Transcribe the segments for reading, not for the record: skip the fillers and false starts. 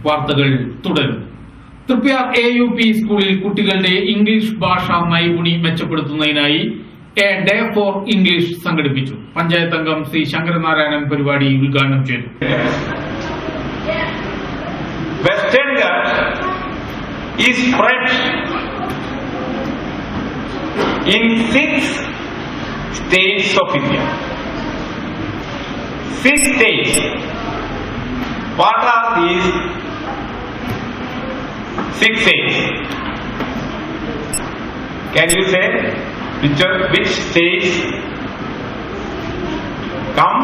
വാർത്തകൾ തുടരും. തൃപ്പയാർ AUP സ്കൂളിൽ കുട്ടികളുടെ ഇംഗ്ലീഷ് ഭാഷാ നൈപുണി മെച്ചപ്പെടുത്തുന്നതിനായി എ ഡേ ഫോർ ഇംഗ്ലീഷ് സംഘടിപ്പിച്ചു. പഞ്ചായത്ത് അംഗം ശ്രീ ശങ്കരനാരായണൻ പരിപാടി ഉദ്ഘാടനം ചെയ്തു. Western Ghats is spread in 6 states of India. 6 states. What are these 6 states? Can you say which states come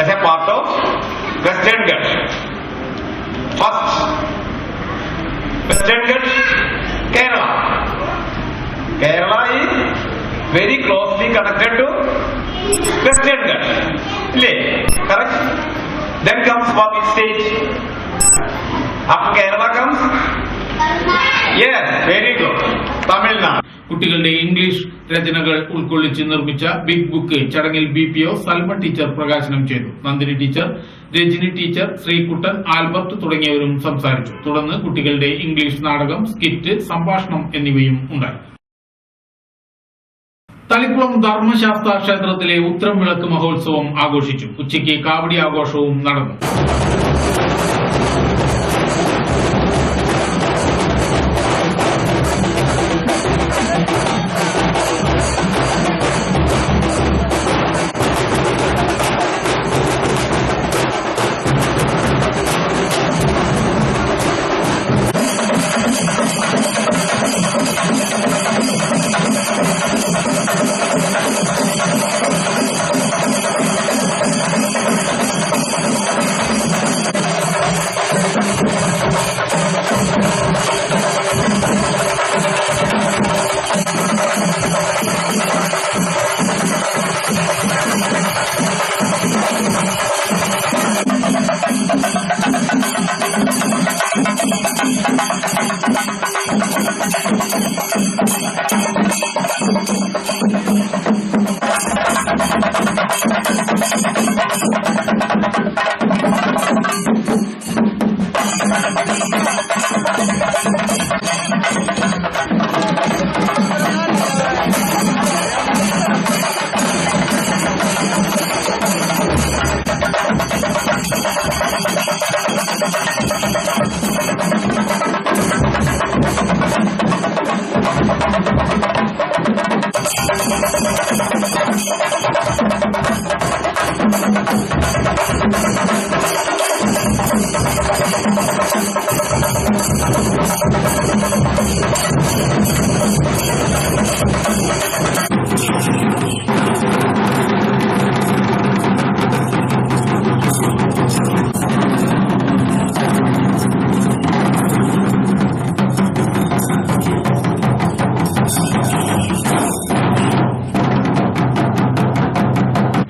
as a part of Western Ghats? First, Western Ghats, Kerala. Kerala is very closely connected to Western Ghats. Correct? Then comes what state? After Kerala comes? Yes, very good. Tamil Nadu. കുട്ടികളുടെ English രചനകൾ ഉൾക്കൊള്ളിച്ച് നിർമ്മിച്ച big book ചടങ്ങിൽ BPO Salma teacher പ്രകാശനം ചെയ്തു. Nandini teacher, Rajani teacher, Sreekuttan, Albert തുടങ്ങിയവരും സംസാരിച്ചു. തുടർന്ന് കുട്ടികളുടെ ഇംഗ്ലീഷ് നാടകം, സ്കിറ്റ്, സംഭാഷണം എന്നിവയും ഉണ്ടായി. തളിക്കുളം ധർമ്മശാസ്ത്ര ക്ഷേത്രത്തിലെ ഉത്രം വിളക്ക് മഹോത്സവം ആഘോഷിച്ചു. ഉച്ചയ്ക്ക് കാവടി ആഘോഷവും നടന്നു.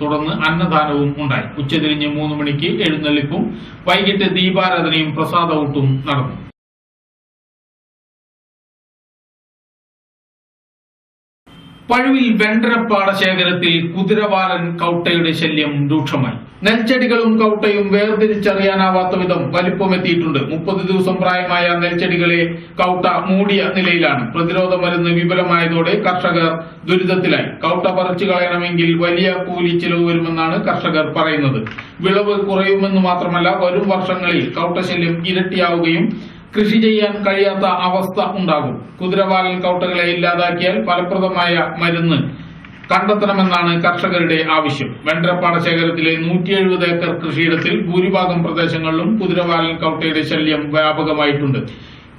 തുടർന്ന് അന്നദാനവും ഉണ്ടായി. ഉച്ചതിരിഞ്ഞ് 3 മണിക്ക് എഴുന്നള്ളിപ്പും വൈകിട്ട് ദീപാരാധനയും പ്രസാദഊട്ടും നടന്നു. പഴുവിൽ വെണ്ടര പാടശേഖരത്തിൽ കുതിരവാലൻ കൗട്ടയുടെ ശല്യം രൂക്ഷമായി. നെൽച്ചെടികളും കൗട്ടയും വേർതിരിച്ചറിയാനാവാത്ത വിധം വലിപ്പമെത്തിയിട്ടുണ്ട്. 30 ദിവസം പ്രായമായ നെൽച്ചെടികളെ കൗട്ട മൂടിയ നിലയിലാണ്. പ്രതിരോധ മരുന്ന് വിപുലമായതോടെ കർഷകർ ദുരിതത്തിലായി. കൗട്ട പറിച്ചു കളയണമെങ്കിൽ വലിയ കൂലി ചെലവ് വരുമെന്നാണ് കർഷകർ പറയുന്നത്. വിളവ് കുറയുമെന്ന് മാത്രമല്ല, വരും വർഷങ്ങളിൽ കൗട്ടശല്യം ഇരട്ടിയാവുകയും കൃഷി ചെയ്യാൻ കഴിയാത്ത അവസ്ഥ ഉണ്ടാകും. കുതിരവാലൻ കൗട്ടകളെ ഇല്ലാതാക്കിയാൽ ഫലപ്രദമായ മരുന്ന് കണ്ടെത്തണമെന്നാണ് കർഷകരുടെ ആവശ്യം. വെണ്ടരപ്പാടശേഖരത്തിലെ 170 ഏക്കർ കൃഷിയിടത്തിൽ ഭൂരിഭാഗം പ്രദേശങ്ങളിലും കുതിരവാലൻ കൗട്ടയുടെ ശല്യം വ്യാപകമായിട്ടുണ്ട്.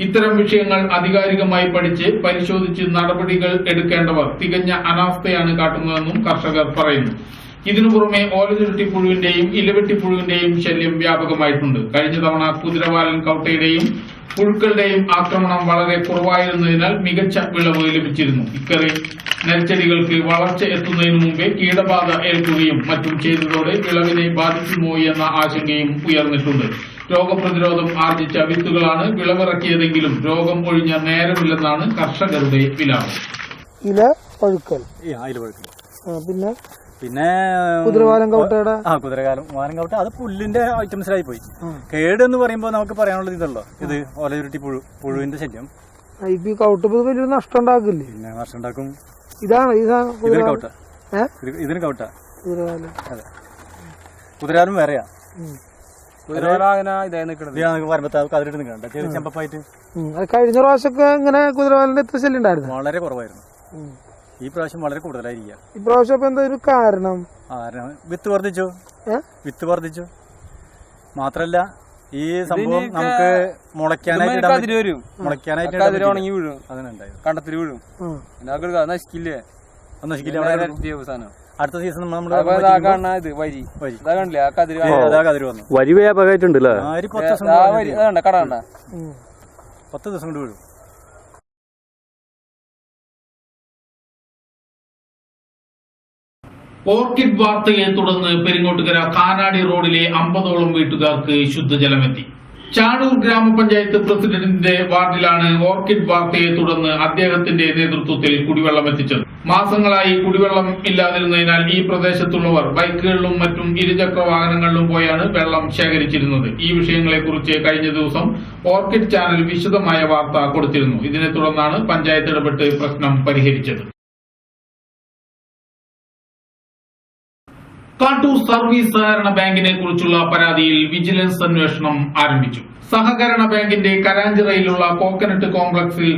ഇത്തരം വിഷയങ്ങൾ ആധികാരികമായി പഠിച്ച് പരിശോധിച്ച് നടപടികൾ എടുക്കേണ്ടവർ തികഞ്ഞ അനാസ്ഥയാണ് കാട്ടുന്നതെന്നും കർഷകർ പറയുന്നു. ഇതിനു പുറമെ ഓലചുരുട്ടിപ്പുഴുവിന്റെയും ഇലവെട്ടിപ്പുഴുവിന്റെയും ശല്യം വ്യാപകമായിട്ടുണ്ട്. കഴിഞ്ഞ തവണ കുതിരവാലൻ കൗട്ടയുടെയും പുഴുക്കളുടെയും ആക്രമണം വളരെ കുറവായിരുന്നതിനാൽ മികച്ച വിളവ് ലഭിച്ചിരുന്നു. ഇക്കറി നെൽച്ചെടികൾക്ക് വളർച്ച എത്തുന്നതിനു മുമ്പേ കീടബാധ ഏൽക്കുകയും മറ്റും ചെയ്തതോടെ വിളവിനെ ബാധിക്കുമോ എന്ന ആശങ്കയും ഉയർന്നിട്ടുണ്ട്. രോഗപ്രതിരോധം ആർജിച്ച വിത്തുകളാണ് വിളവിറക്കിയതെങ്കിലും രോഗം ഒഴിഞ്ഞ നേരമില്ലെന്നാണ് കർഷകരുടെ വിലാപം. ഇല പഴുക്കൽ, പിന്നെ പിന്നെ കുതിരവാലൻ കൗട്ടയുടെ കുതിരവാലൻ കൗട്ട അത് പുല്ലിന്റെ ഐറ്റംസിലായി പോയി. കേടെന്ന് പറയുമ്പോൾ നമുക്ക് പറയാനുള്ളത് ഇതല്ലോ, ഇത് ഓലയുരുട്ടി പുഴുവിന്റെ ശല്യം. ഇപ്പൊ ഈ കൗട്ട് വലിയൊരു നഷ്ടം ഉണ്ടാക്കില്ലേ? പിന്നെ നഷ്ടം ഉണ്ടാക്കും. ഇതാണ് ഇതിന് കൗട്ട, ഇതിന് കൗട്ട. കുതിരവാലൻ. അതെ, കുതിരവാലൻ വേറെയാ. കതിരിട്ട് നിൽക്കണ്ട, ചെറിയ ചെമ്പപ്പായിട്ട്. കഴിഞ്ഞ പ്രാവശ്യമൊക്കെ ഇങ്ങനെ കുതിരവാലിന്റെ എത്ര ശല്യം ഉണ്ടായിരുന്നു? വളരെ കുറവായിരുന്നു. ഈ പ്രാവശ്യം വളരെ കൂടുതലായിരിക്കാം. ഇപ്രാവശ്യം ഇപ്പൊ എന്താ ഒരു കാരണം? വിത്ത് വർദ്ധിച്ചു മാത്രല്ല ഈ സംഭവം നമുക്ക് മുളയ്ക്കാനായിട്ട് ഉണങ്ങി വീഴും, കണ്ടത്തിൽ വീഴും, നശിക്കില്ലേ? അടുത്ത സീസൺ വരി വ്യാപകമായിട്ടുണ്ടല്ലേ? 10 ദിവസം കൊണ്ട് വീഴും. ഓർക്കിഡ് വാർത്തയെ തുടർന്ന് പെരിങ്ങോട്ടുകര കാനാടി റോഡിലെ 50ഓളം വീട്ടുകാർക്ക് ശുദ്ധജലമെത്തി. ചാടൂർ ഗ്രാമപഞ്ചായത്ത് പ്രസിഡന്റിന്റെ വാർഡിലാണ് ഓർക്കിഡ് വാർത്തയെ തുടർന്ന് അദ്ദേഹത്തിന്റെ നേതൃത്വത്തിൽ കുടിവെള്ളം എത്തിച്ചത്. മാസങ്ങളായി കുടിവെള്ളം ഇല്ലാതിരുന്നതിനാൽ ഈ പ്രദേശത്തുള്ളവർ ബൈക്കുകളിലും മറ്റും ഇരുചക്ര വാഹനങ്ങളിലും പോയാണ് വെള്ളം ശേഖരിച്ചിരുന്നത്. ഈ വിഷയങ്ങളെക്കുറിച്ച് കഴിഞ്ഞ ദിവസം ഓർക്കിഡ് ചാനൽ വിശദമായ വാർത്ത കൊടുത്തിരുന്നു. ഇതിനെ തുടർന്നാണ് പഞ്ചായത്ത് ഇടപെട്ട് പ്രശ്നം പരിഹരിച്ചത്. കാട്ടൂർ സർവീസ് സഹകരണ ബാങ്കിനെ കുറിച്ചുള്ള പരാതിയിൽ വിജിലൻസ് അന്വേഷണം ആരംഭിച്ചു. സഹകരണ ബാങ്കിന്റെ കരാഞ്ചിറയിലുള്ള കോക്കനട്ട് കോംപ്ലക്സിൽ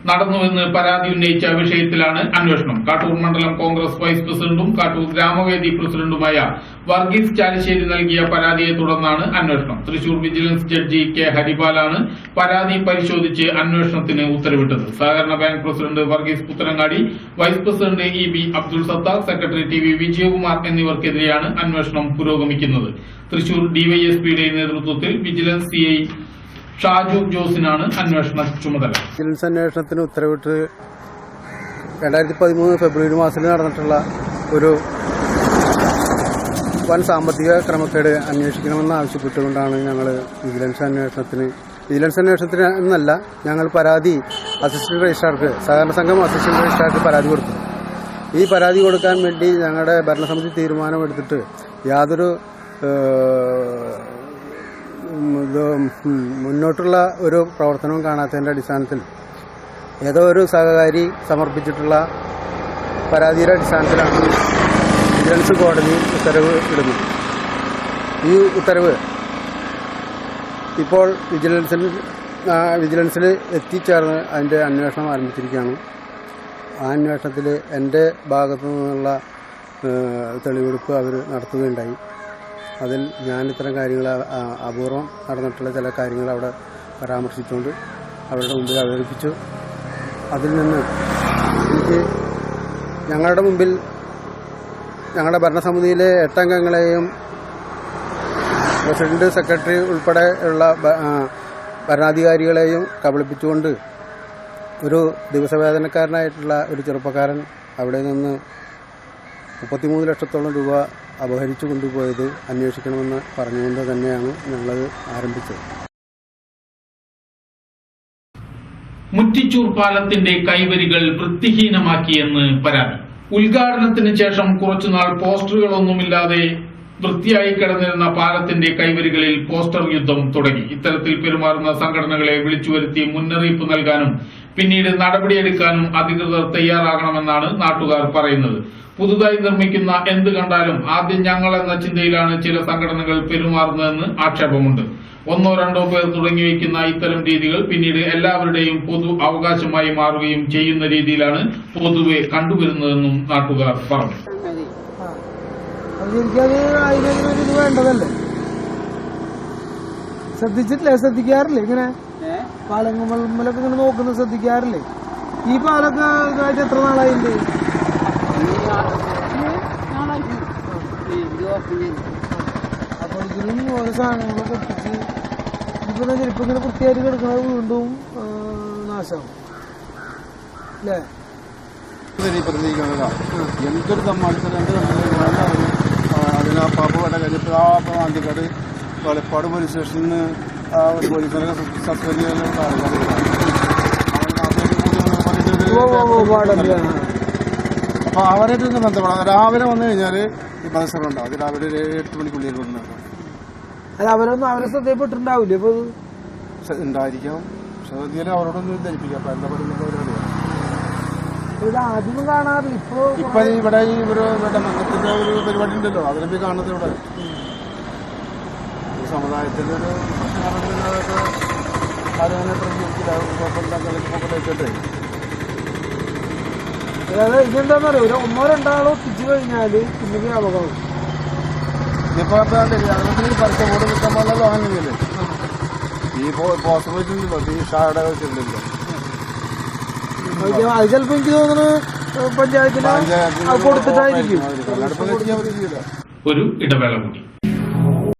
നടന്നുവെന്ന് പരാതി ഉന്നയിച്ച വിഷയത്തിലാണ് അന്വേഷണം. കാട്ടൂർ മണ്ഡലം കോൺഗ്രസ് വൈസ് പ്രസിഡന്റും കാട്ടൂർ ഗ്രാമവേദി പ്രസിഡന്റുമായ വർഗീസ് ചാലിശ്ശേരി നൽകിയ പരാതിയെ തുടർന്നാണ് അന്വേഷണം. തൃശൂർ വിജിലൻസ് ജഡ്ജി കെ ഹരിപാലാണ് പരാതി പരിശോധിച്ച് അന്വേഷണത്തിന് ഉത്തരവിട്ടത്. സഹകരണ bank president Varghese Puthanangadi, vice president E B Abdul Sathar, secretary T V Vijayakumar എന്നിവർക്കെതിരെയാണ് അന്വേഷണം പുരോഗമിക്കുന്നത്. തൃശൂർ ഡിവൈഎസ്പിയുടെ നേതൃത്വത്തിൽ വിജിലൻസ് സിഐ ഷാജു ജോസിനാണ് അന്വേഷണ ചുമതല. വിജിലൻസ് അന്വേഷണത്തിന് ഉത്തരവിട്ട് 2013 ഫെബ്രുവരി മാസത്തിൽ നടന്നിട്ടുള്ള ഒരു വൻ സാമ്പത്തിക ക്രമക്കേട് അന്വേഷിക്കണമെന്ന് ആവശ്യപ്പെട്ടുകൊണ്ടാണ് ഞങ്ങൾ വിജിലൻസ് അന്വേഷണത്തിന് എന്നല്ല, ഞങ്ങൾ പരാതി അസിസ്റ്റന്റ് രജിസ്ട്രാർക്ക്, സഹകരണ സംഘം അസിസ്റ്റന്റ് രജിസ്ട്രാർക്ക് പരാതി കൊടുത്തു. ഈ പരാതി കൊടുക്കാൻ വേണ്ടി ഞങ്ങളുടെ ഭരണസമിതി തീരുമാനമെടുത്തിട്ട് യാതൊരു മുന്നോട്ടുള്ള ഒരു പ്രവർത്തനവും കാണാത്തതിൻ്റെ അടിസ്ഥാനത്തിൽ ഏതോ ഒരു സഹകാരി സമർപ്പിച്ചിട്ടുള്ള പരാതിയുടെ അടിസ്ഥാനത്തിലാണ് വിജിലൻസ് കോടതി ഉത്തരവ് ഇടുന്നത്. ഈ ഉത്തരവ് ഇപ്പോൾ വിജിലൻസിൽ എത്തിച്ചേർന്ന് അതിൻ്റെ അന്വേഷണം ആരംഭിച്ചിരിക്കുകയാണ്. ആ അന്വേഷണത്തിൽ എൻ്റെ ഭാഗത്തു നിന്നുള്ള തെളിവെടുപ്പ് അവർ നടത്തുകയുണ്ടായി. അതിൽ ഞാൻ ഇത്തരം കാര്യങ്ങൾ അപൂർവം നടന്നിട്ടുള്ള ചില കാര്യങ്ങൾ അവിടെ പരാമർശിച്ചുകൊണ്ട് അവരുടെ മുമ്പിൽ അവതരിപ്പിച്ചു. അതിൽ നിന്ന് എനിക്ക് ഞങ്ങളുടെ മുമ്പിൽ ഞങ്ങളുടെ ഭരണസമിതിയിലെ 8 അംഗങ്ങളെയും പ്രസിഡന്റ്, സെക്രട്ടറി ഉൾപ്പെടെ ഉള്ള ഭരണാധികാരികളെയും കബളിപ്പിച്ചുകൊണ്ട് ഒരു ദിവസവേതനക്കാരനായിട്ടുള്ള ഒരു ചെറുപ്പക്കാരൻ അവിടെ നിന്ന് 33 ലക്ഷത്തോളം രൂപ അപഹരിച്ചു കൊണ്ടുപോയത് അന്വേഷിക്കണമെന്ന് പറഞ്ഞുകൊണ്ട് തന്നെയാണ് ഞങ്ങളത് ആരംഭിച്ചത്. മുറ്റിച്ചൂർ പാലത്തിന്റെ കൈവരികൾ വൃത്തിഹീനമാക്കിയെന്ന് പരാതി. ഉദ്ഘാടനത്തിന് ശേഷം കുറച്ചുനാൾ പോസ്റ്ററുകളൊന്നുമില്ലാതെ വൃത്തിയായി കിടന്നിരുന്ന പാലത്തിന്റെ കൈവരികളിൽ പോസ്റ്റർ യുദ്ധം തുടങ്ങി. ഇത്തരത്തിൽ പെരുമാറുന്ന സംഘടനകളെ വിളിച്ചുവരുത്തി മുന്നറിയിപ്പ് നൽകാനും പിന്നീട് നടപടിയെടുക്കാനും അധികൃതർ തയ്യാറാകണമെന്നാണ് നാട്ടുകാർ പറയുന്നത്. പുതുതായി നിർമ്മിക്കുന്ന എന്ത് കണ്ടാലും ആദ്യം ഞങ്ങൾ എന്ന ചിന്തയിലാണ് ചില സംഘടനകൾ പെരുമാറുന്നതെന്ന് ആക്ഷേപമുണ്ട്. 1-2 പേർ തുടങ്ങി വയ്ക്കുന്ന ഇത്തരം രീതികൾ പിന്നീട് എല്ലാവരുടെയും പൊതു അവകാശമായി മാറുകയും ചെയ്യുന്ന രീതിയിലാണ് പൊതുവെ കണ്ടുവരുന്നതെന്നും നാട്ടുകാർ പറഞ്ഞു. വേണ്ടതല്ലേ? ശ്രദ്ധിക്കാറില്ലേ? ഇങ്ങനെ പാലങ്ങളൊക്കെ ഇങ്ങനെ നോക്കുന്നത് ശ്രദ്ധിക്കാറില്ലേ? ഈ പാലൊക്കെ ഇതായിട്ട് എത്ര നാളായില്ലേ? അപ്പൊ ഇതിലും ഓരോ സാധനങ്ങളൊക്കെ ഒപ്പിച്ച് ഇപ്പൊ ചെരുപ്പ് ഇങ്ങനെ വൃത്തിയായിട്ട് കിടക്കുന്നത് വീണ്ടും നാശമാവും അല്ലേ? എന്തൊരു സമ്മാനിച്ചത് അതിന് പാപ്പുപേട്ട കഴിഞ്ഞപ്പോൾ ആദ്യക്കാട് കളിപ്പാട് പോലീസ് സ്റ്റേഷനിൽ നിന്ന് ഒരു പോലീസിനെ സസ്പെൻഡ് ചെയ്യാനുള്ള അപ്പൊ അവരായിട്ട് തന്നെ ബന്ധപ്പെടാം. രാവിലെ വന്നു കഴിഞ്ഞാല് ഈ ബസ് ഉണ്ടാവും. അത് രാവിലെ ഒരു 8 മണിക്കുള്ളിൽ കൊണ്ടുണ്ടാവും. അല്ല അവരൊന്നും അവരെ ശ്രദ്ധയിൽപ്പെട്ടിട്ടുണ്ടാവില്ലേ ഇപ്പൊ ഉണ്ടായിരിക്കാം. പക്ഷെ എന്തെങ്കിലും അവരോടൊന്നും ധരിപ്പിക്കാം. അപ്പൊ എന്താ പറയുന്നത് പരിപാടിയാണ്. ഇത് ആദ്യമൊന്നും കാണാറില്ല. ഇപ്പൊ ഇവിടെ ഈ ഒരു മംഗത്തിന്റെ ഒരു പരിപാടി ഉണ്ടല്ലോ, അതിനെ കാണുന്നത് ഇവിടെ ഈ സമുദായത്തിന്റെ ഒരു പ്രശ്നങ്ങളൊക്കെ ആരും വെച്ചിട്ട് അതായത് ഇതെന്താന്ന് അറിയോ, 1-2 ഒത്തിച്ചു കഴിഞ്ഞാല് പിന്നെ വ്യാപകമാവും. ഇനിയിപ്പോ അതിന് പരസ്യ ബോർഡ് നിൽക്കാൻ പാടില്ലല്ലോ. അങ്ങനെയല്ലേ ഈ പോസിബിലിറ്റി ഉണ്ടല്ലോ, ഈ ഷായുടെ വെച്ചിട്ടുണ്ടല്ലോ. അത് ചിലപ്പോ എനിക്ക് തോന്നുന്നു പഞ്ചായത്തിന് കൊടുത്തിട്ടായിരിക്കും. ഒരു ഇടവേള കൂടി.